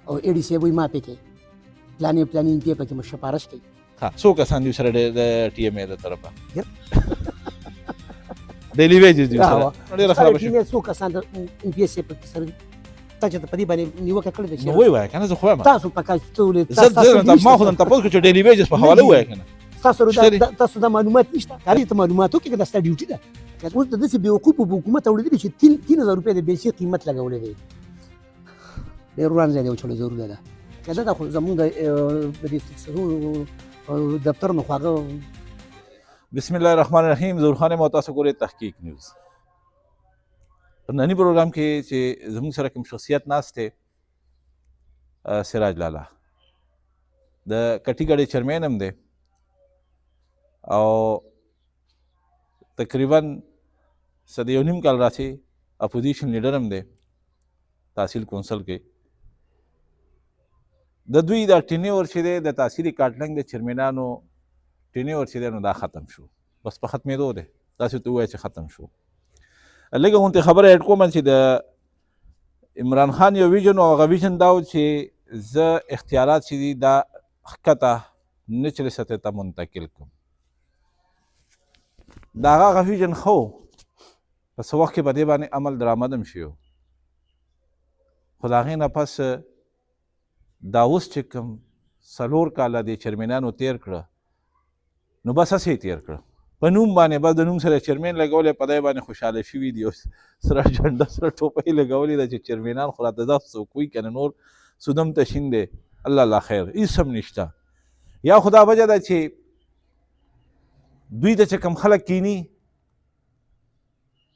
او ایډي صاحب وایي ما پې کوي پلانې پې پکې مو سفارش کوي. ها څو کسان دي سره د ټي ایم اے د طرفه ډیلی ویجز دي سره ډېره خرابه شي. څو کسان د ام پی ایس صاحب پکې سره دي. تا چې په دې باندې نیوکه کړې ده نو وایي وایه که نه زه خو وایم تاسو په کار ما خو درته تپوس کړو چې ډیلی ویجز په حواله ووایه که نه تاسو دا معلومات نشته کاري ته معلومات وکړي که دا ستا ډیوټي ده. اوس د داسې بېوقوفو په حکومت اورېدلي چې 3000 روپۍ د بیسي قیمت لګولی دی. ډېر وران ځای دی وچړو ضرور ده که دا خو زمونږ د دې دفتر نه خو هغه. بسم الله الرحمن الرحیم. ظهور خان یم او تاسو ګورئ تحقیق نیوز. په ننني پروګرام کې چې زموږ سره کوم شخصیت ناست دی سراج لالا د کټي ګاډۍ چیرمین هم دی او تقریبا څه د 1.5 کال راځي اپوزیشن لیډر هم دی تحصیل کونسل کې. د دوی دا ټینیور چې دی د تحصیلي کاټلنګ د چیرمینانو ټینیور چې دی نو دا ختم شو، بس په ختمېدو دی. تاسو ته ووایه چې ختم شو. لږه غوندې خبره ایډ کوم چې د عمران خان یو ویژن او هغه ویژن دا و چې زه اختیارات چې دي دا ښکته نچلې سطحې ته منتقل کړم. د هغه ویژن ښه و، په څه وخت کې په دې باندې عمل درآمد هم شوی و، خو د هغې نه پس دا اوس چې کوم 4 کاله د چیرمینانو تیر کړه نو بس هسې یې تیر کړه په نوم باندې، بس د نوم سره چیرمین لګولی، په دی باندې خوشحاله شوي دي، اوس سره جنډه سره ټوپۍ لګولې ده چې چیرمینان خو راته داسې څوک وایي که نه نور سودم تشین دی. الله الله خیر، هېڅ هم نشته. یا خو دا وجه ده چې دوی ته چې کوم خلک کیني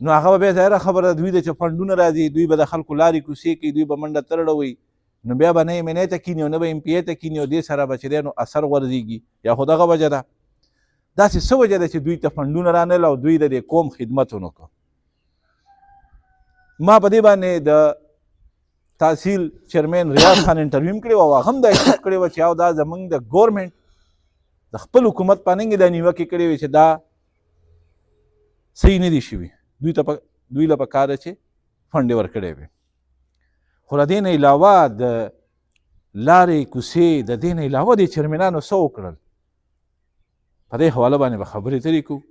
نو هغه به بیا ظاهره خبره ده، دوی ته چې فنډونه راځي دوی به د خلکو لارې کوڅې کوي، دوی به منډه ترړوي، نو بیا به نه ایم این اے ته کیني او نه به ایم پی اے ته کیني او دې سره به چې دی نو اثر غورځېږي. یا خو دغه وجه ده، داسې څه وجه ده چې دوی ته فنډونه رانهل او دوی د دې قوم خدمت ونه کړ. ما په دې باندې د تحصیل چیرمین ریاض خان انټرویو هم کړې وه او هغه هم دا احساس کړې وه چې او دا زموږ د ګورمنټ د خپل حکومت باندې دا نیوکې کړې وې چې دا صحیح نه دي شوي، دوی له پکار ده چې فنډې ورکړې وې. خو له دې نه علاوه د لارې کوڅې د دې نه علاوه د چیرمینانو څه وکړل په دې حواله باندې به خبرې ترې کوو.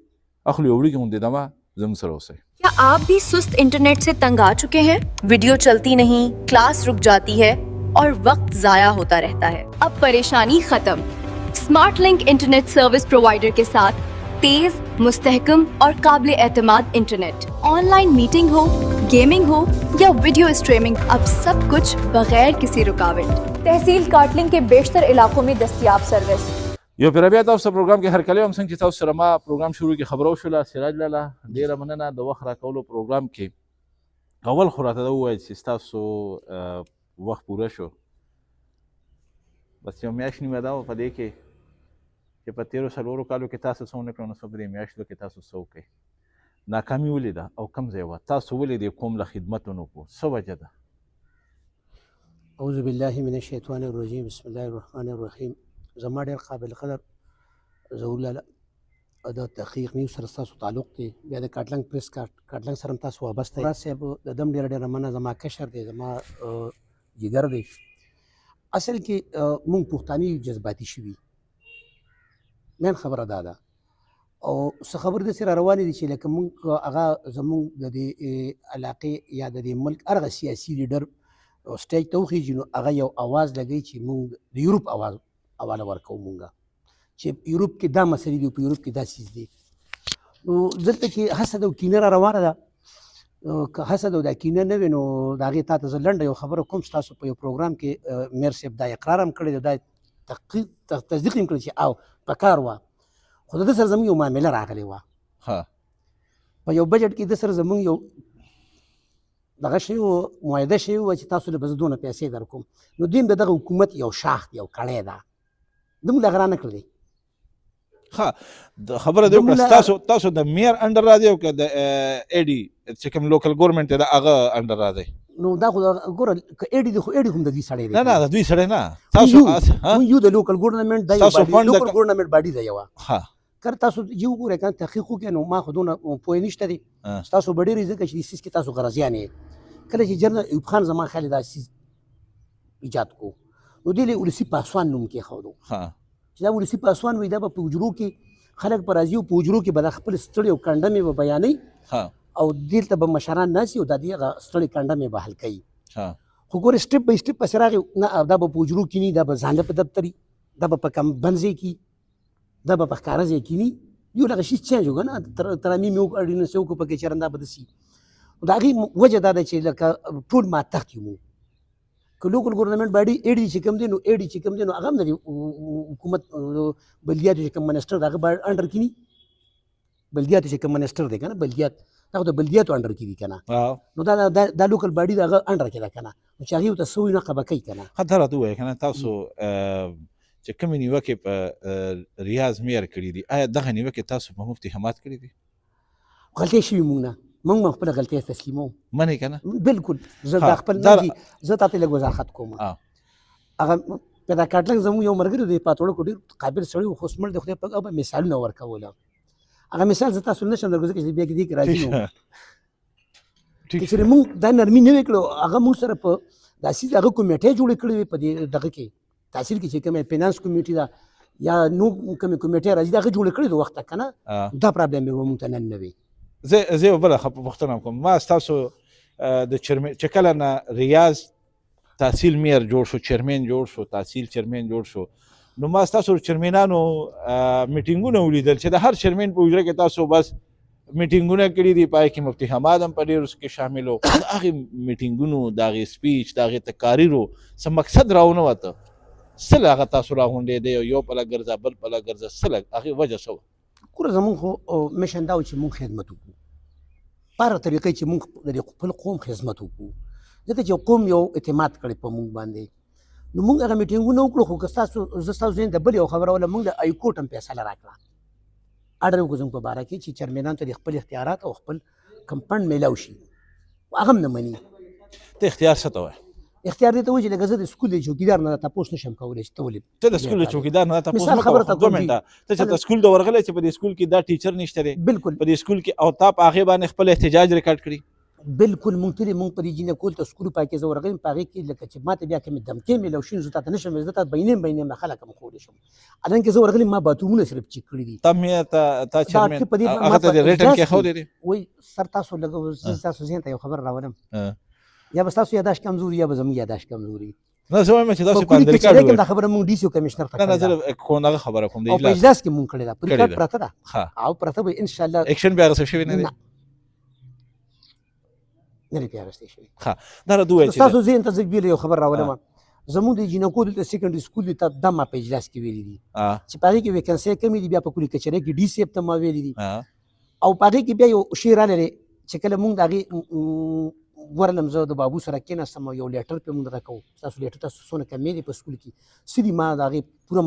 اخلو یو وړوکی غوندې دمه زموږ سره اوسئ. क्या आप भी सुस्त इंटरनेट से तंग आ चुके हैं? वीडियो चलती नहीं, क्लास रुक जाती है और वक्त जाया होता रहता है। अब परेशानी खत्म। Smart link internet service provider के साथ तेज, मुस्तहकम और काबिल एतमाद इंटरनेट। ऑनलाइन मीटिंग हो, गेमिंग हो या वीडियो स्ट्रीमिंग, अब सब कुछ बगैर किसी रुकावट। तहसील काटलिंग के बेशतर इलाकों में दस्तयाब सर्विस। یو پیر بیا تاسو پروګرام کې هر کله هم څنګه چې تاسو سره ما پروګرام شروع کې خبرو شوله سراج لالا ډېره مننه د وخت راکولو پروګرام کې. اول خو راته دا ووایه چې ستاسو وخت پوره شو، بس یو میاشت نیمه دا وه په دې کې چې په تېرو 4 کالو کې تاسو څه ونه کړو نو په دې میاشتو کې تاسو څه وکړئ. ناکامي ولې ده او کوم ځای وه؟ تاسو ولې دې قوم له خدمت ونه کړو؟ څه وجه ده؟ اعوذ بالله من الشیطان الرجیم. بسم الله الرحمن الرحیم. زما ډېر قابل قدر ظهور لالا د تحقیق نیوز سره ستاسو تعلق دی، بیا د کاټلنګ پریس کاټلنګ سره هم تاسو وابسته یې. صاحب د دم ډېره مننه، زما کشر دی، زما جګر دی. اصل کې موږ پښتانه جذباتي شوي، مین خبره دا ده او څه خبرې داسې را روانې دي چې لکه موږ هغه زموږ د دې علاقې یا د دې ملک هر هغه سیاسي لیډر سټیج ته وخېږي نو هغه یو اواز لګوي چې موږ د یورپ حواله ورکوو مونږه چې یورپ کې دا مسلې دي، په یورپ کې دا څیز دی. نو دلته کې حسد او کینه را روانه ده. که حسد او دا کینه نه وي نو د هغې تا ته زه لنډه یو خبره کوم. ستاسو په یو پروګرام کې میر صاحب دا اقرار هم کړی دی، دا تصدیق هم کړی چې او په کار وه، خو د ده سره زموږ یو معامله راغلې وه. په یو بجټ کې د سره زموږ یو دغه شی و، معاهده شوې وه چې تاسو له به زه دونه پیسې در کوم. نو دوی هم د دغه حکومت یو شاخ دی، یو کړی ده، دومره هغه رانه کړلی. ښه خبره دې وکړه تاسو د میر انډر راځئ او که د ایډي چې کوم لوکل ګورمنټ دی د هغه انډر راځئ؟ نو دا خو ګوره که ایډي دی خو ایډي هم د دوی سړی دی. نه د دوی سړی نه، تاسو یو د لوکل ګورنمنټ دا یو لوکل ګورنمنټ باډي دی یوه. که تاسو یو وګورئ که تحقیق وکړئ نو ما خو دونه پوهې نشته دی، ستاسو به ډېرې ځکه چې دې سیز کې تاسو غرضیان یې. کله چې جنرال ایوب خان زما خیال دا سیز ایجاد کو نو دې له ولسي پاسوان نوم کېښودو چې دا ولسي پاسوان وایي دا به په حجرو کې خلک به راځي او په حجرو کې به د خپل ستړي او کنډمې به بیانوي او دلته به مشران ناست وي او د دې هغه ستړي کنډمې به حل کوي خو ګورې سټپ بای سټپ پسې راغی نه دا به په حجرو کې نه دا به ځانله په دفتر وي دا به په کمبند ځای کې دا به په ښکاره ځای کې نه یو دغه شي چینج وکړه نه ترمیم یې وکړه اډینس یې وکړو پکې چېرې دا به داسي د هغې وجه دا ده چې لکه ټول ماتحت یو که لوکل ګورنمنټ باډي ایډي چې کوم دی نو ایډي چې کوم دی نو هغه هم د حکومت بلدیاتو چې کوم منسټر د هغه انډر کې نه بلدیاتو چې کوم منسټر دی که نه بلدیات دا خو د بلدیاتو انډر کې دي که نه نو دا لوکل باډي د هغه انډر کې ده که نه نو چې هغې ورته څه وایي نقبه کوي که نه ښه ته راته ووایه که نه تاسو چې کومې نیوکې په ریاض میر کړي دي آیا دغه نیوکې تاسو په مفتي حماد کړي دي غلطۍ شوي موږ نه موږ هم خپله غلطۍ تسلیموم منې که نه بلکل زه دا خپل نه دي زه تا ته لږ وضاحت کوم هغه پیدا کاټلنګ زموږ یو ملګري دی پاتوړکو ډېر قابل سړی و خو سمړ د خدای پاک به مثالونه ورکوله هغه مثال زه تاسو نشم درګوزه چې بیا کې دې کې راځي نو چې چېرې موږ دا نرمي نه وې کړو هغه موږ سره په داسې هغه کمیټې جوړې کړې وې په دې دغه کې تحصیل کې چې کومه فینانس کمیټې ده یا نو کومې کمیټې راځي دا هغه جوړې کړې د وخته که نه دا پرابلم یې موږ ته نن نه وي زه یو بله پوښتنه کوم ما ستاسو د چیرمن چې کله نه ریاض تحصیل میر جوړ شو چیرمن جوړ شو تحصیل چیرمن جوړ شو نو ما ستاسو چیرمنانو میټینګونه ولیدل چې د هر چیرمن په حجره کې تاسو بس میټینګونه کړي دي پای کې مفتي حماد هم په ډېرو کې شامل و د هغې میټینګونو د هغې سپیچ د هغې تقاریرو څه مقصد راونه وته څه له هغه تاسو راغونډېدی یو پله ګرځه بل پله ګرځه څه له هغې وجه څه وه ګوره زمونږ خو مشن دا و چې مونږ خدمت وکړو په هره طریقې چې مونږ د خپل قوم خدمت وکړو ځکه چې قوم یو اعتماد کړی په مونږ باندې نو مونږ هغه میټینګونه وکړو خو که ستاسو زه ستاسو ځین د بل یو خبره وله مونږ د هایکورټ هم فیصله راکړه اډر وکړو زموږ په باره کې چې چیرمنانو ته د خپل اختیارات او خپل کمپنډ میلاو شي هغه هم نه مني ته اختیار څه ته وایې اختیار دې ته وایي چې لکه زه د سکول د چوکیدار نه تپوس نشم کولی چې ته ولې ته د سکول د چوکیدار نه تپوس نه کوه دوه منټه ته چې د سکول د ورغلی چې په دې سکول کې دا ټیچر نشته دی بلکل په دې سکول کې او تا په هغې باندې خپل احتجاج ریکارډ کړي بلکل مونږ تللي مونږ په دې جینه کول ته سکول پای کې زه ورغلم په هغې کې لکه چې ما ته بیا کومې دمکې میلاو شي زه تا ته نشم زه تا بینیم نه خلک هم ښودلی شم الان کې زه ورغلم ما باترومونه صرف چیک کړي دي تا چیرمن هغه ته د ریټن کې ښودی دی وایي سر تاسو لږ زه ستاسو ذهن ته یو خبر راولم یا به ستاسو یاداشت کمزوري یا به زموږ یاداشت کمزوري نه زه وایم چې داسې په امریکا ډول دا خبره مونږ ډي سي او کمشنر ته نه زه کوم هغه خبره کوم د او په اجلاس کې مونږ کړې ده په ریکارډ پرته ده او پرته به ان شاء الله اکشن بیا اخیستل شوی نه دی نه دی بیا اخیستل شوی ښه دا راته ووایه چې ستاسو ذهن ته زه بیله یو خبر راولم زموږ د جینکو دلته سیکنډري سکول ته دا ما په اجلاس کې ویلي دي چې په هغې کې ویکنسۍ کمې دي بیا په کلي کچرۍ کې ډي سی ته ما ویلي دي او په هغې کې بیا یو شی راغلی چې کله مونږ د هغې ورلم زه د بابو سره کېناستم او یو لیټر پرې مونږ دغه کوو ستاسو لیټر تاسو څونه کمې دي په سکول کې څه دي ما د هغې پوره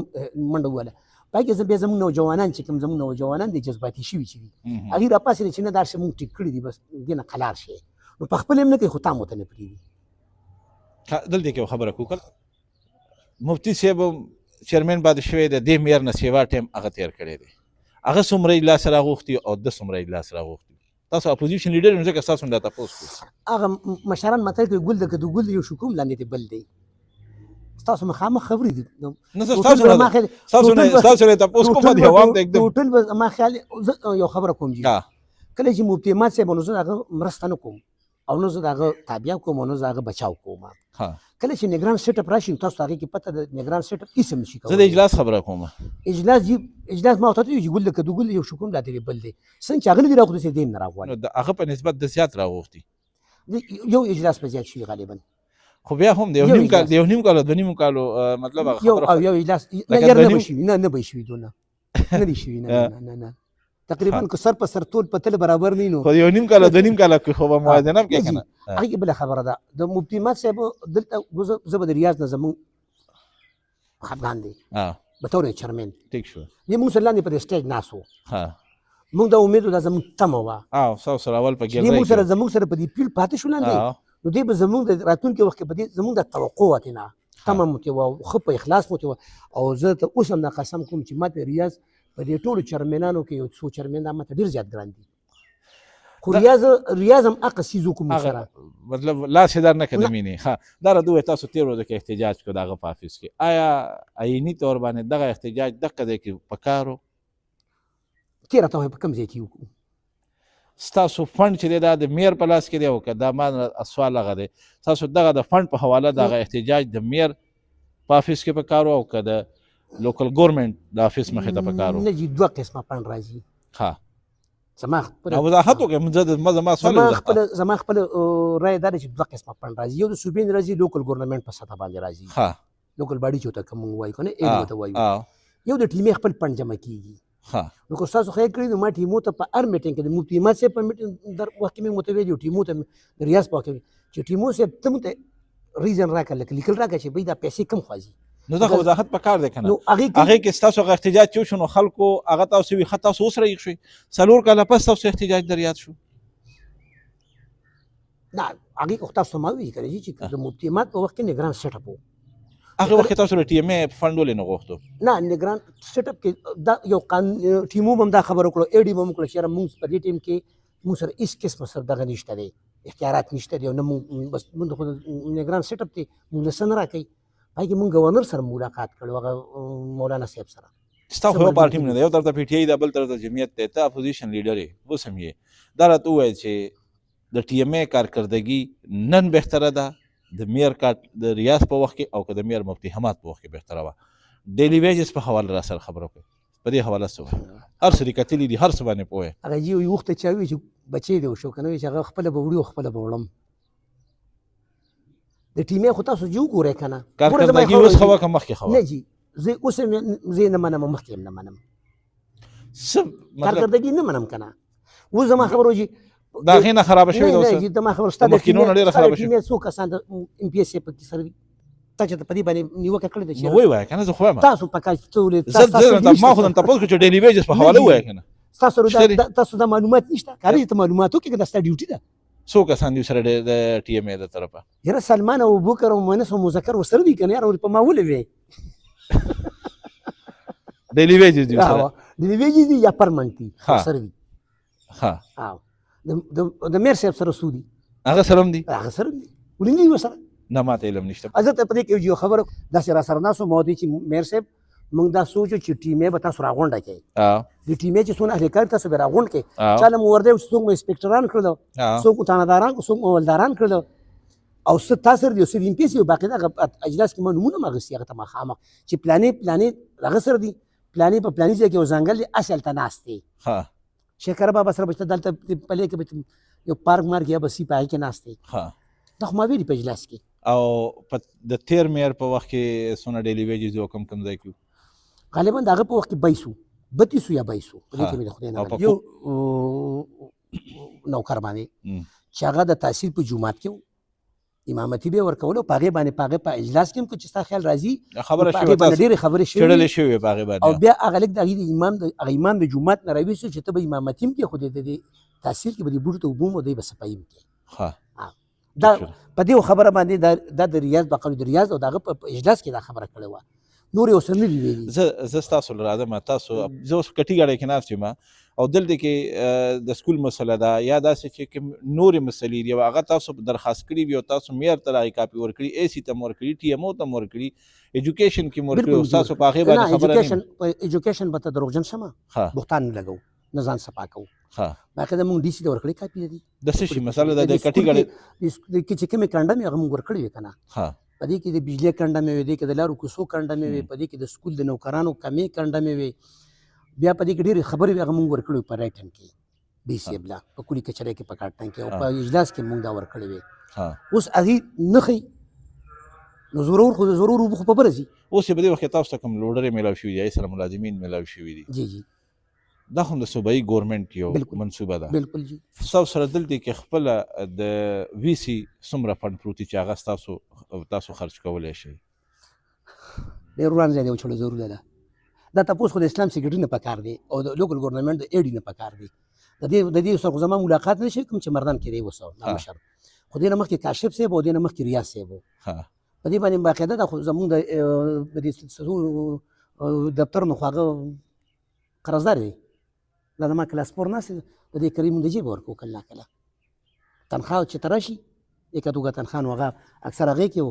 منډه ووهله په هغې کې بیا زموږ نوجوانان چې کوم زموږ نوجوانان دي جذباتي شوي چې دي هغې راپاسېدې چې نه دا شی مونږ ټیک کړي دي بس دې نه قلار شي نو په خپل هم نه کوي خو تا مو ته نه پرېږدي دلته کې یو خبره کوکل مفتي صاحب چیرمن پاتې شوی دی دې میر نه سیوا ټایم هغه تېر کړی دی هغه څومره اجلاس راغوښتي او ده څومره اجلاس راغوښتي تاسو اپوزیشن لیډر یې ځکه ستاسو دا تپوس کوو هغه مشران متل کوي ګل د ګل یو شکوم لاندې دی بل دی ستاسو مخامخ خبرې دي نه ستاسو نه تپوس کوم دی عوام ته एकदम ټول ما خیال یو خبره کوم جی کله چې مفتي مات صاحب نو زه هغه مرسته نه کوم او نو زه د هغه تابعه کوم او نو زه هغه بچاو کوم کله چې نگران سیټ اپ راشي تاسو هغې کې پته د نگران سیټ اپ هېڅ هم نشي زه د اجلاس خبره کوم اجلاس ما ورته ویل چې ګل د کدو ګل یو شکوم لا دی بل دی څنګه چې هغه نه دي راغوښتي چې دی هم نه راغواړي د هغه په نسبت د زیات راغوښتي یو اجلاس په زیات شوي غالبا خو بیا هم د یو نیم کال دوه نیم کالو مطلب هغه یو اجلاس نه به شوي نه به شوي دونه نه دي شوي نه تقریبا که سر په سر ټول په تل برابر نه نو خو یو نیم کال دوه نیم کال کې خو به موازنه هم کوي که نه هغې بله خبره ده د مفتي مات صاحب دلته زه به د ریاض نه زمونږ خفګان دی بطور چیرمن ټیک شو دې مونږ سره لاندې په سټیج ناست وو مونږ دا امید دا زمونږ تمه وه ستاسو سره اول په دې مونږ سره په دې پیل پاتې شو لاندې نو دې به زمونږ د راتلونکي وخت کې به دې زمونږ د توقع وه ترې تمه مو ترې وه ښه په اخلاص مو ترې وه او زه ته اوس هم دا قسم کوم چې ما ته ریاض په دې ټولو چیرمنانو کې یو څو چیرمن دا ماته ډېر زیات ګران دي خو ریاض هم هغه څیز وکړو موږ سره مطلب لاس یې در نه کړه د مینې ښه دا راته ووایه تاسو تېر ورځو کې احتجاج کړو د هغه په آفس کې آیا عیني طور باندې دغه احتجاج دغه ځای کې په کار و تېره ته وایي په کوم ځای کې وکړو ستاسو فنډ چې دی دا د میر په لاس کې دی او که دا ما سوال هغه دی ستاسو دغه د فنډ په حواله د هغه احتجاج د میر په آفس کې په کار و او که د لوکل ګورنمنټ د آفس مخې ته په کار و نه جي دوه قسمه فنډ راځي ښه زما خپله وضاحت وکړئ زما سوال زما خپله رایه دا ده چې دوه قسمه فنډ راځي یو د صوبې نه راځي لوکل ګورنمنټ په سطح باندې راځي لوکل باډي چې ورته کوم وایو که نه ایډ ورته وایو یو د ټیمې خپل فنډ جمع کېږي نو که ستاسو خیر کړي نو ما ټیمو ته په هر میټینګ کې د مفتي اماد صاحب په میټینګ در وخت کې مې ورته ویلي ټیمو ته د ریاض په وخت کې چې ټیمو صاحب ته مو ته ریزن راکړه لکه لیکل راکړه چې بھائی دا پیسې کم خوځي نو دغه وضاحت پکار دی که نه نو هغې کې ستاسو هغه احتجاج چې وشو نو خلکو هغه تاسو وي ښه تاسو اوس رایق شوئ 4 کاله پس تاسو احتجاج در یاد شو نه هغې خو تاسو ما ویلي که نه چې د مفتي اماد په وخت کې نګران سیټ اپ و هغه وخت کې تاسو د ټي ام اې فنډ ولې نه غوښتو نه نګران سیټ اپ کې دا یو ټیمو هم دا خبره وکړو ایډي هم وکړو چې یاره مونږ په دې ټیم کې مونږ سره هېڅ قسمه سره دغه نشته دی اختیارات نشته دی او نه مونږ بس مونږ خو نګران سیټ اپ دی مونږ له څه نه راکوي هغې کې مونږ ګورنر سره ملاقات کړی هغه مولانا صاحب سره ستا خو یو پارټي نه دی یو طرف ته پی ټي آی دی بل طرف ته جمعیت دی ته اپوزیشن لیډر یې اوس هم یې دا راته ووایه چې د ټي ام اې کارکردګي نن بهتره ده د میر د ریاض په وخت کې او که د میر مفتي حماد په وخت کې بهتره وه ډیلی ویجز په حواله را سره خبره وکړئ په دې حواله څه وایي هر څه دې کتلي دي هر څه باندې پوهه هغه جي یو وخت چا وي چې بچی دی وشو که نه وي چې هغه خپله به وړي او خپله به وړم د ټیمې خو تاسو جي وګورئ که نه کارکردګي اوس ښه وه که مخکې ښه وه نه جي زه اوس هم زه یې نه منم او مخکې هم نه منم کارکردګي نه منم که نه اوس زما خبره وایي دا هغې نه خرابه شوې ده اوس د ما خبره ستا د مخکینو نه ډېره خرابه شوې څو کسان د ام پي ایس ای پکې سره وي تا چې په دې باندې نیوکه کړې ده نو وایي وایه که نه زه خو وایم تاسو په کال ما خو درته تپوس کړو چې ډیلی ویجز په حواله ووایه که نه تاسو دا معلومات نشته کاري ته معلومات وکړي که دا ستا ډیوټي ده څو کسان دي سره د ټي ام اې د طرفه یاره سلمان او ابوبکر او مونس او مذکر ورسره دي که نه یاره په ما ولې وی ډیلی ویجز دي سره ډیلی ویجز دي یا پرمنټ دي ورسره دي د میر صاحب سره څو دي هغه سره هم دي هغه سره هم دي ولې نه دي ورسره نه ماته علم نشته زه ته په دې کې یو خبره داسې را سره ناست وم ما ورته چې میر صاحب موږ دا سوچو چې ټیمې به تاسو راغونډه کوئ د ټیمې چې څونه اهلکار تاسو به راغونډ کړئ چا له مو ورده چې څوک مو انسپکټران کړل څوک مو تانهداران څوک مو ولداران کړل او څه تا سره دي او څه د ام پي ایس یو باقي دغه اجلاس کې ما نومونه هم اخیستي هغه ته مخامخ چې پلانې هغه سره دي پلانې په پلاني ځای کې یو ځنګل دی هسې هلته ناست دی شکر بابا سره به دلته پلې کې به یو پارک مارک یا بسي په هغې کې ناست دی دا خو ما ویلي په اجلاس کې او د تیر میر په وخت کې څونه ډیلی ویجز او کم ځای کې غالبا د هغه په وخت کې 32 یا 22 په دې کې مې د خدای نه یو نوکر باندې چې هغه د تحصیل په جومات کې امامتي به ورکول او پاغه باندې پاغه په اجلاس کې کو چې ستا خیال راځي خبره شوې باندې ډېرې خبرې شوې پاغه باندې او بیا هغه لیک د امام د جومات نه راوېسو چې ته به امامتي کې خو د تحصیل کې به د بوټو ته وبوم او دی به صفایم کې دا په دې خبره باندې دا د ریاض بقول د ریاض او دغه په اجلاس کې دا خبره کړې و نور یو سر نه دی ویلي زه ستاسو راځم تاسو زه اوس کټي غاړې کې ناست یم او دلته کې د سکول مسله ده یا داسې چې کوم نورې مسلې دي هغه تاسو درخواست کړي وي او تاسو میر ته هغې کاپي ورکړي اے سی ته م ورکړي ټي ام او ته م ورکړي ایجوکیشن کې م ورکړي او ستاسو په هغې باندې خبره نه ایجوکیشن به ته دروغجن شمه بهتان نه لګو نه ځان صفا کوو باقاعده مونږ ډي سي ته ورکړې کاپي دي د څه شي مسله ده د کټي غاړې کې چې کومې کنډه مې هغه مونږ ورکړې وې که نه په دې کې د بجلی کنډه مې وې دې کې د لارو کوڅو کنډه مې وې په دې کې د سکول د نوکرانو کمې کنډه مې وې بیا په دې کې ډېرې خبرې هغه مونږ ورکړې وې په رایټن کې ډي سی ابلا په کلي کچرۍ کې په کاټن کې او په اجلاس کې مونږ دا ورکړې وې اوس هغې نه ښیي نو ضرور خو خو په بره ځي اوس یې په دې وخت کې تاسو ته کوم لوډرې میلاو شوي دي هغې سره ملازمین میلاو شوي دي جی جی دا هم د صوبایي ګورنمنټ یو منصوبه ده بالکل جی ستاسو سره دلته کې خپله د وي سي څومره فنډ پروت دي چې هغه تاسو خرچ کولی شئ ډېر وړاندې دی وچړو ضرور ده دا تپوس خو د اسلام سیکرټري نه پکار دی او د لوکل ګورنمنټ د ایډي نه پکار دی د دې سره خو زما ملاقات نه شي کوم چې مردان کې دی وسو دا مشر خو دې نه مخکې کاشف صاحب او دې نه مخکې ریاض صاحب په دې باندې باقاعده دا خو زمونږ د دفتر نه خو هغه قرضدار دی دا زما کلاس 4 ناست دی د دې کریم د جیب ورکو کله کله تنخواه چې ته راشي یکه توګه تنخواه نو هغه اکثر هغې کې و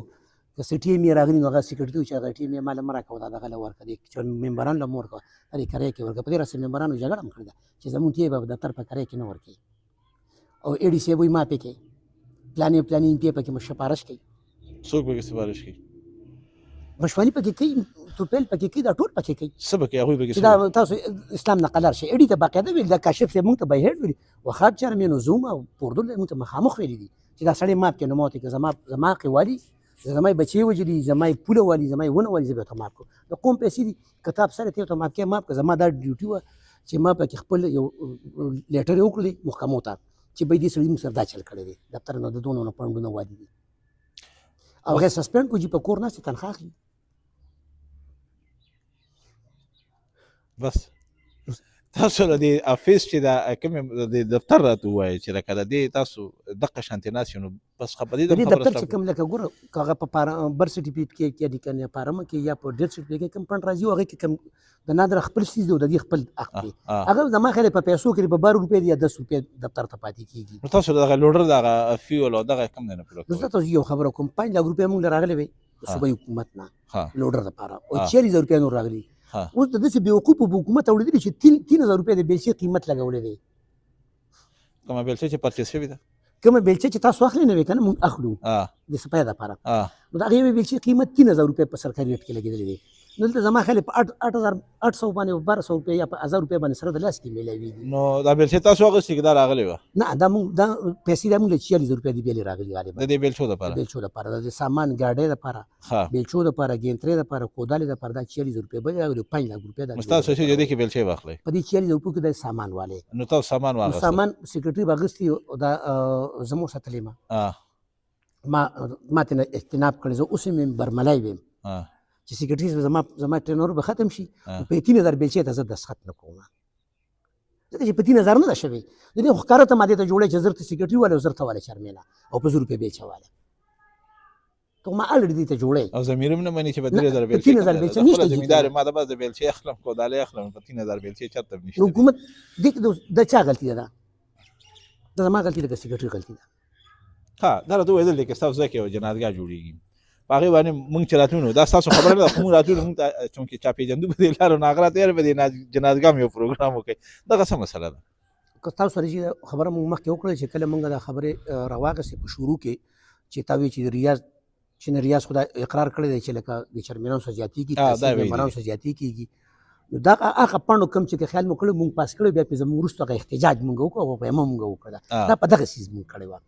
که څه ټیم یې راغلي نو هغه سیکرټري و چې هغه ټیم یې ما له مه راکوه دا دغه له ورکړه دې چې ممبرانو له مه ورکوه دا دې کرایه کې ورکړه په دې راسه ممبرانو جګړه هم کړې ده چې زمونږ ټیم به دفتر په کرایه کې نه ورکوي او ایډي صاحب وایي ما پکې پلانې پې پکې سفارش کوي څوک پکې سفارش کوي مشواني پکې کوي توپیل پکې کوي دا ټول پکې کوي څه به کوي هغوی پکې چې دا تاسو اسلام نه قلار شي ایډي ته باقاعده ویل دا کاشف صاحب مونږ ته به هېډ ویلي وخاب چرمین او زوم او پوردل مونږ ته مخامخ ویلي دي چې دا سړی ماپ کې نو موت کې زما قوالي زما بچي وجدي زما پوله والی زما ونه والی زه به ته ماپ کو د قوم پیسې دي کتاب سره ته ته ماپ کې ماپ که زما دا ډیوټي و چې ما پکې خپل یو لیټر وکړي محکمو ته چې به دې سړي موږ سره دا چل کړی دی دفتر نه د دونه پونډونه والی دي او هغه سسپند کو چې په کور ناستې تنخواه اخلي بس تاسو له دې افیس چې دا کوم د دفتر راته ووایي چې لکه د دې تاسو دغه شانتې ناست یو نو بس په دې د دې دفتر چې کوم لکه ګوره که هغه په برث سرټیفیکټ کې یا د کنه فارم کې یا په ډیټ سرټیفیکټ کې کوم پڼ راځي هغه کې کوم د نادر خپل سیز دی او د دې خپل حق دی هغه زما خیال په پیسو کې په 12 روپۍ یا 10 روپۍ دفتر ته پاتې کیږي نو تاسو دغه لوډر دغه فیول او دغه کم نه پلو نو تاسو یو خبره کوم 5 لک روپۍ موږ راغلي وي صوبې حکومت نه لوډر لپاره او 4000 روپۍ نور راغلي اوس د دې بیوقوف په حکومت اوریدلی چې 3000 روپۍ د بیلچې قیمت لګولې دی کومه بیلچې چې پرچیز شوې ده کومه بیلچې چې تاسو اخلي نه وي کنه موږ اخلو د سپای لپاره نو دا غوې بیلچې قیمت 3000 روپۍ په سرکاري ریټ کې لګېدلې دی نو دلته زما خیال په 8800 باندې 1200 روپۍ یا په 1000 روپۍ باندې سره د لاس کې میلاویږي نو دا بیلچې تاسو اخیستې که دا راغلې وه نه دا موږ دا پیسې دا موږ له 4000 روپۍ د بیلې راغلي غالبا د دې بیلچو دپاره بیلچو دپاره د سامان ګاډۍ دپاره بیلچو دپاره ګینترې دپاره کودالې دپاره دا 4000 روپۍ به راغلي 5 لک روپۍ دا تاسو چې دې کې بیلچې واخلئ په دې 4000 روپۍ کې د سامان والے نو تاسو سامان واخلئ سامان سیکرټري باغستی دا زمو ساتلې ما ته اجتناب کړی زه اوس مې برملای ویم چې سیکرټري زما ټرینر به ختم شي په 3000 بیلچې ته زه دستخط نه کوم ځکه چې په 3000 نه ده شوې د دې خو ښکاره ته ما دې ته جوړی چې زر ته سیکرټري والی او زر ته والی چرمینه او په 1000 روپۍ بیلچه والی تو ما الریډي دې ته جوړی او ضمیر هم نه مني چې په 3000 بیلچې نشته زمیندار ما د بس د بیلچې اخلم کودالې اخلم په 3000 بیلچې چرته نشته حکومت دې د چا غلطي ده دا زما غلطي ده که سیکرټري غلطي ده ها دا راته ویل دي چې تاسو ځکه یو جنازګاه جوړیږي په هغې باندې مونږ چې راتلو نو دا ستاسو خبره نه ده خو مونږ راتلو مونږ ته چونکې چا پېژندو په دې لارو نو هغه راته یاره په دې جنازګاه مې یو پروګرام وکړئ دغه څه مسله ده که تاسو سره چې خبره مونږ مخکې وکړله چې کله مونږ دا خبرې راواغستې په شروع کې چې تا وایي چې ریاض خو دا اقرار کړی دی چې لکه د چرمینانو سره زیاتېږي ممبرانو سره زیاتې کېږي نو دا هغه پاڼو کم چې خیال مو کړی مونږ پاس کړی بیا پې زموږ وروسته هغه احتجاج مونږ وکړو او پیمه مونږ وکړه دا په دغه څیز مونږ کړې وه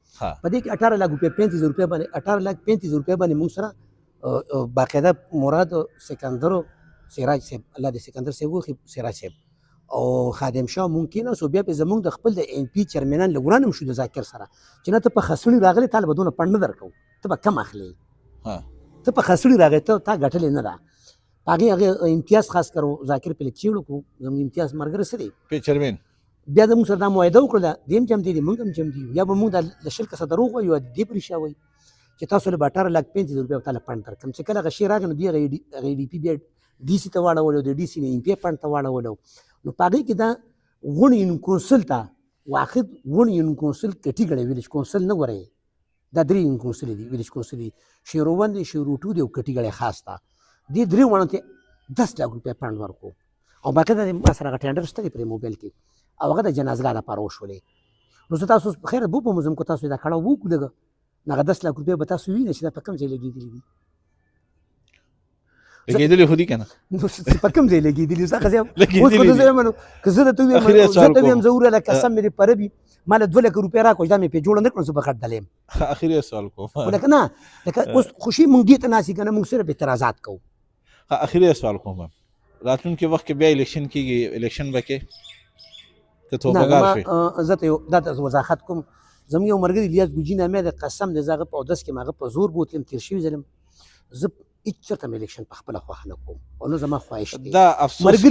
په دې کې 18 لک روپۍ 35 روپۍ باندې 18 لک 35 روپۍ باندې مونږ سره باقاعده مراد سکندر سراج صاحب الله دې سکندر صاحب وخی سراج صاحب او خادم شاه ممکن اوس بیا په زمونږ د خپل د ایم پی چیرمنان لګورانم شو د ذاکر سره چې نه ته په خسړی راغلی طالب دونه پړ نه درکو ته به کم اخلي ته په خسړی راغلی ته تا غټلې نه ده هغه امتیاز خاص کرو ذاکر په لیکچړو کو زموږ امتیاز مرګره سره په چیرمن بیا د موږ سره دا معاهده وکړه دیم چم دي موږ هم چم دي یا به موږ د شرکت سره دروغ وایو د دې پریشا وایي چې تاسو له 18 لک 35 روپۍ تعالی پاند درکم چې کله غشي راغنو دی غي ډي پی بي ډي سي ته واړولو د ډي سي نه ام پی پاند ته واړولو نو پاګي کې دا غونین کونسل تا واخد غونین کونسل کټیګړې ویلج کونسل نه غوري دا درې کونسل دي ویلج کونسل دي شیروان دي شیروټو دي کټیګړې خاص تا دې درې ونه ته 10 لک روپۍ پاند ورکو او باقي د مسره ټینډر ستې پر موبایل کې او هغه د جنازګاه لپاره وشولې نو تاسو خیر بو په مزم کو تاسو دا کړه وو کړه هغه 10 لک روپۍ به تاسو وینئ چې دا په کوم ځای لګېدلي دي لګېدلي خو دي که نه نو په کوم ځای لګېدلي اوس هغه ځای اوس خو زه وایم که زه درته ووایم زه ته ویم زه وروره قسم مې دې پره وي ما له 2 لک روپۍ راکړو دا مې پرې جوړه نه کړم زه به خټدلی یم اخري سوال کوم لکه نه لکه اوس خوشي مونږ دې ته ناست یو که نه مونږ صرف اعتراضات کوو اخري سوال کوم راتلونکي وخت کې بیا الیکشن کېږي الیکشن به کې ته توبهګار شوې زه ته دا وضاحت کوم زموږ یو ملګري الیاس ګوجي نامې د قسم دی زه هغه په اودس کې م هغه په زور بوتلم تېر شوي ځلم زه هېڅ چېرته مې الیکشن په خپله خوښه نه کوم او نه زما خواهش دی دا افسوس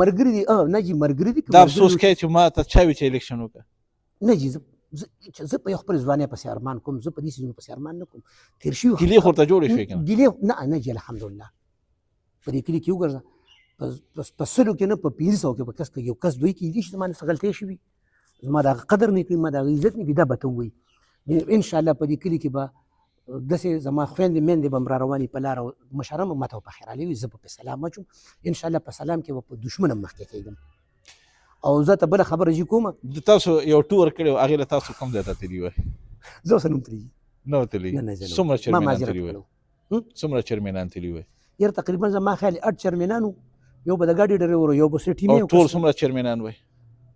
ملګري دي نه جي ملګري دي دا افسوس کوي چې ما ته چا وي چې الیکشن وکړه نه جي زه په خپل ځوانۍ پسې ارمان کوم زه په دې څیزونو پسې ارمان نه کوم تېر شوي ګیلې خو ورته جوړې شوې که نه ګیلې نه جي الحمدلله په دې کلي کې وګرځه په سلو کې نه په 500 کې به کس یو کس دوی کېدي چې زما نه څه غلطۍ شوي زما د هغه قدر نه کړي ما د هغه عزت نه کړي دا به ته ووایي انشاءالله په دې کلي کې به داسې زما خویندې میندې به م را روانې په لاره مشره م ماته به په خیرالي وي زه به په سلام اچوم انشاءالله په سلام کې به په دشمن هم مخکې کېږم او زه ته بله خبره جي کومه تاسو یو ټور کړی و هغې له تاسو کوم ځای ته تللي وی زه اوس نوم تللي نه و تللي څومره چرمینان تللي وی څومره چرمینان تللي وی یاره تقریبا زما خیال 8 چرمینان وو یو به د ګاډي ډریور یو به سټیم او ټول څومره چرمینان وی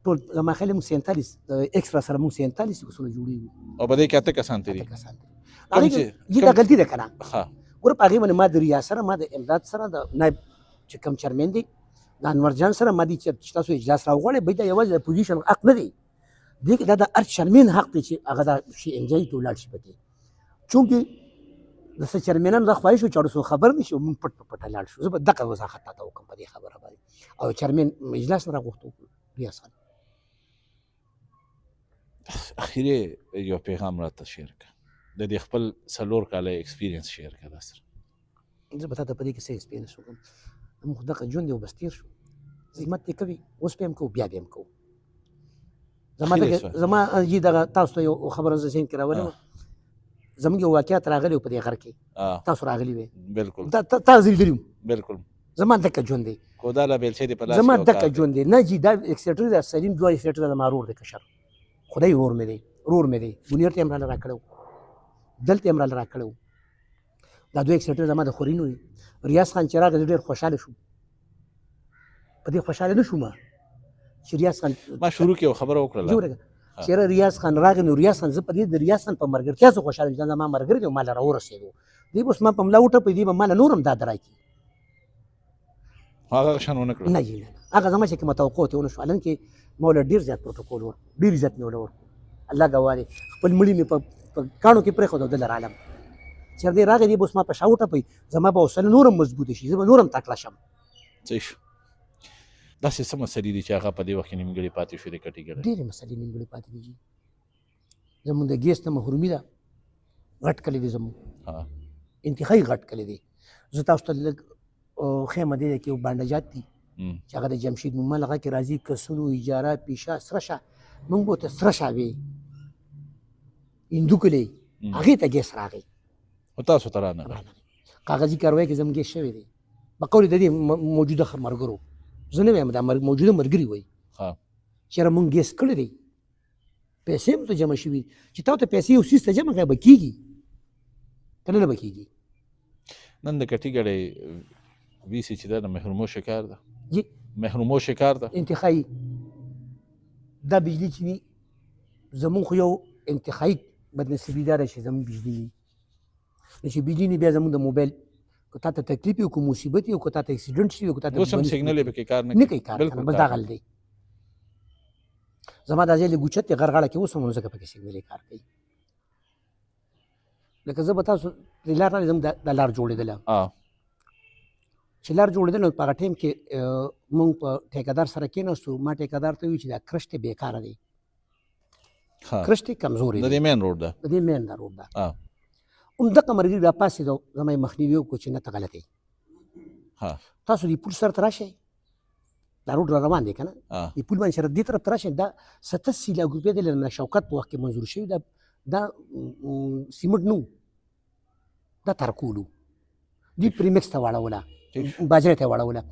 ټول زما خیال موږ 47 ایکسترا سره موږ 47 کسونه جوړېږو او په دې کې اته کسان تللي دا غلطي ده که نه ښه ګوره په هغې باندې ما د ریا سره ما د امداد سره د نایب چې کوم چیرمین دی د انور جان سره ما دي چې تاسو اجلاس راوغواړئ بهی دا یوازې د پوزیشن حق نه دی دې کې دا د هر چیرمین حق دی چې هغه دا شي انجوی ته ولاړ شي پکې چونکې د څه چیرمینانو دا خواهش و چې اړوسو خبر نه شي موږ پټ په پټه لاړ شو زه به دغه وضاحت تاته وکړم په دې خبره باندې او چیرمین اجلاس نه راغوښته ریاض خان اخیری یو پیغام راته شیر کړه د دې خپل 4 کاله ایکسپیرینس شیر کړه در سره زه به تاته په دې کې څه ایکسپیرینس وکړم موږ خو دغه ژوند یې بس تېر شو خدمت یې کوي اوس به هم کوو بیا به هم کوو زما جي دغه تاسو ته یو خبره زه ذهن کې راولم زموږ یو واقعیت راغلی و په دې غر کې تاسو راغلي وې بالکل تاسو لیدلي بالکل زما دغه ژوند دی کودا لا بیلچې دی په لاس زما دغه ژوند دی نه جي دا ایکسټری دا سلیم دوه ایکسټری دا مارور دی کشر خدای ور مې دی رور مې دی بنیر ته هم را کړو دلته هم را کړو دا دوه ایکسټری زما د خورینو ریاض خان چې راغی ډېر خوشحاله شو په دې خوشحاله نه شوم چې ریاض خان ما شروع کې خبره وکړله چېرې ریاض خان راغی نو ریاض خان زه په دې د ریاض خان په مرګرتیا څه خوشحاله یم زما ملګری دی ما له راورسېدو دی اوس ما په ملا وټپوي دی به ما له نور هم دا راکړي هغه شان ونه کړو نه جي نه هغه زما چې کومه توقع ترې ونه شو هلن کې ما له ډېر زیات پروټوکول ډېر عزت مې ورله ورکړو الله ګواه دی خپل مړي مې په کاڼو کې پرېښود او دله رالم چې دی راغی دی به اوس ما په شا وټپوي زما به حوصله نور هم مضبوطه شي زه به نور هم تکړه شم صحیح شو داسې څه مسلې دي چې هغه په دې وخت کې نیمګړې پاتې شوې د کټې ګړې ډېرې مسلې نیمګړې پاتې دي جي زمونږ د ګیس نه محرومي ده غټ کلی دی زمونږ انتهایي غټ کلی دی زه تاسو ته لږ خیمه دی کې یو بانډجات دي چې هغه د جمشید مومل هغه کې راځي کسونو اجاره پیشه سره شه موږ به ورته سره شه وې هندو کلی هغې ته ګیس راغی او تاسو ته رانه کاغذي کاروای کې زموږ ګیس شوی دی په قول د دې موجوده ملګرو زه نه وایم دا موجوده ملګري وایي چېرې مونږ ګیس کړی دی پیسې هم ته جمع شوي چې تا ته پیسې یو څیز ته جمع کړی به کېږي که نه به کېږي نن د کټې ګړې ویسي چې دا د محرومو شکار ده جی محرومو شکار ده انتخایي دا بجلي چې وي زمونږ خو یو انتخایي بدنصیبي دا ده چې زمونږ بجلي وي نو چې بجلي نه بیا زمونږ د موبایل که تا ته تکلیف وي که مصیبت وي که تا ته اکسیډنټ شي وي که تا ته اوس هم سیګنل یې پکې کار نه کوي کار بس دا غل دی زما دا ځای له ګوچت دی غرغړه کې اوس هم ځکه پکې سیګنل یې کار کوي لکه زه به تاسو د لار نه زموږ دا لار جوړېدله چې لار جوړېدله نو په هغه ټایم کې مونږ په ټیکهدار سره کېناستو ما ټیکهدار ته وویل چې دا کرش دی بېکاره دی کرش دی کمزورې د دې مین روډ ده د دې مین دا روډ ده همدغه ملګري راپاڅېدو زما یې مخنیوي وکړو چې نه ته غلط یې تاسو د پول سر ته راشئ دا روډ را روان دی که نه د پول باندې سره دې طرف ته راشئ دا 87 لاک روپۍ دی له شوکت په وخت کې منظور شوي دا سیمنټ نه دا ترکول و دوی پریمکس ته واړوله باجرې ته یې واړوله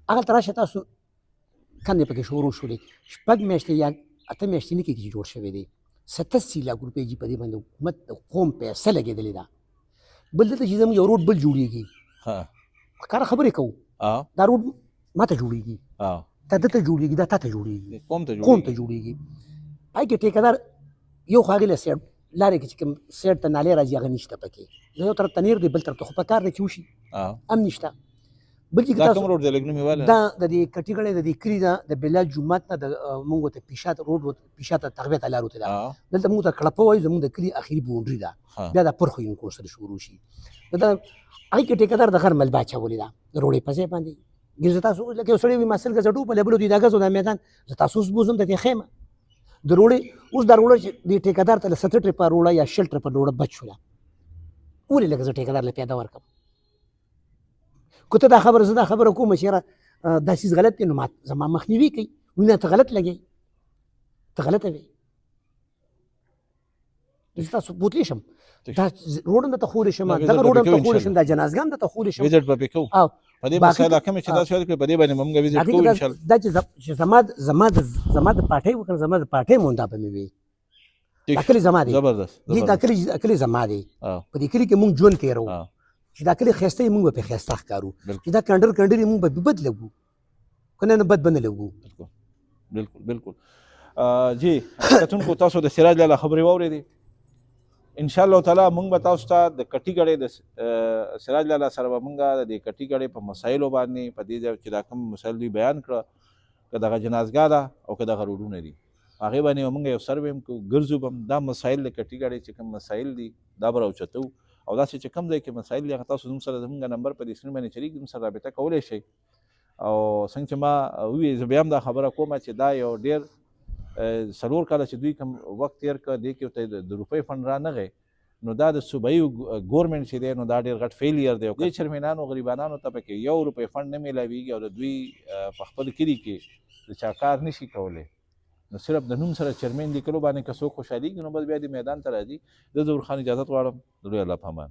هغلته راشئ تاسو کندې پکې شروع شولې 6 میاشتې یا 8 میاشتې نه کېږي چې جوړ شوی دی 87 لاک روپۍ جي په دې باندې حکومت د قوم پیسه لګېدلې ده بل دلته چې زموږ یو روډ بل جوړېږي ښکاره خبرې کوو دا روډ ما ته جوړېږي دا ده ته جوړېږي دا تا ته جوړېږي قوم ته جوړېږي پای کې ټیکهدار یو خو هغې له سیډ لارې کې چې کوم سیډ ته نالۍ راځي هغه نشته پکې د یو طرف ته نیر دی بل طرف ته خو په کار دی چې وشي هم نشته بل چې دا د دې کټې ګړې د دې کلي نه د بلال جومات نه د مونږ ته پیشا ته روډ پیشا ته تغبیه ته لار وتې ده دلته مونږ ته کړپه وایي زموږ د کلي اخري باونډري ده بیا دا پرخوینکو سره شروع شي دا هغې کې ټیکهدار د غر ملبه اچولې ده د روډې په ځای باندې زه تاسو لکه یو سړی وي ما سل ګزه ډوبه لیبلو دي دا ګز و دا میدان زه تاسو اوس بوځم د دې خیمه د روډې اوس دا روډه چې دې ټیکهدار ته له 70 ټریپه روډه یا 60 ټریپه روډه بچ شوله ولې لکه زه ټیکهدار له پیاده ورکړم که ته دا خبره زه دا خبره کوم چې یاره دا څیز غلط دی نو ما زما مخنیوي کوي وینه ته غلط لګي ته غلطه وي زه تاسو بوتلی شم دا روډ هم درته ښولی شم دغه روډ هم درته ښولی شم دا جنازګاه هم درته ښولی شم ویزټ به پې کوو او په دې مسایل حاکم چې تاسو یاد کړئ په دې باندې به موږ ویزټ کوو انشاءالله دا چې زما د پارټۍ وکړه زما د پارټۍ مونده به مې وي دا کلي زما دی زبردست دا کلي زما دی په دې کلي کې مونږ ژوند تېروو چې دا کلي ښایسته وي مونږ به پرې ښایسته ښکارو چې دا کنډر یې مونږ به بد لګو که نه بد به نه لګو بالکل جی کتونکو تاسو د سراج لاله خبرې واورېدې انشاءالله تعالی مونږ به تاسو ته د کټي ګړۍ د سراج لاله سره به مونږ د کټي ګړۍ په مسایلو باندې په دې ځای چې دا کوم مسایل دوی بیان کړه که دغه جنازګاه ده او که دغه روډونه دي هغې باندې به مونږ یو سروې هم کوو ګرځو به هم دا مسایل د کټي ګړۍ چې کوم مسایل دي دا به راوچتو او داسې چې کوم ځای کې مسایل دي هغه تاسو زموږ سره زموږ نمبر په دې سکرین باندې چلیږي زموږ سره رابطه کولی شئ او څنګه چې ما وویل زه بیا هم دا خبره کوم چې دا یو ډېر 4 کاله چې دوی کوم وخت تېر کړ دې کې ورته د روپۍ فنډ رانغی نو دا د صوبایي ګورمنټ چې دی نو دا ډېر غټ فیلیر دی دې چرمینانو غریبانانو ته پکې 1 روپۍ فنډ نه میلاویږي او د دوی په خپل کلي کې د چا کار نشي کولی نو صرف د نوم سره چرمین لیکلو باندې که څوک خوشحالېږي نو بس بیا دې میدان ته راځي زه ظهور خان اجازت غواړم د لوی الله په امان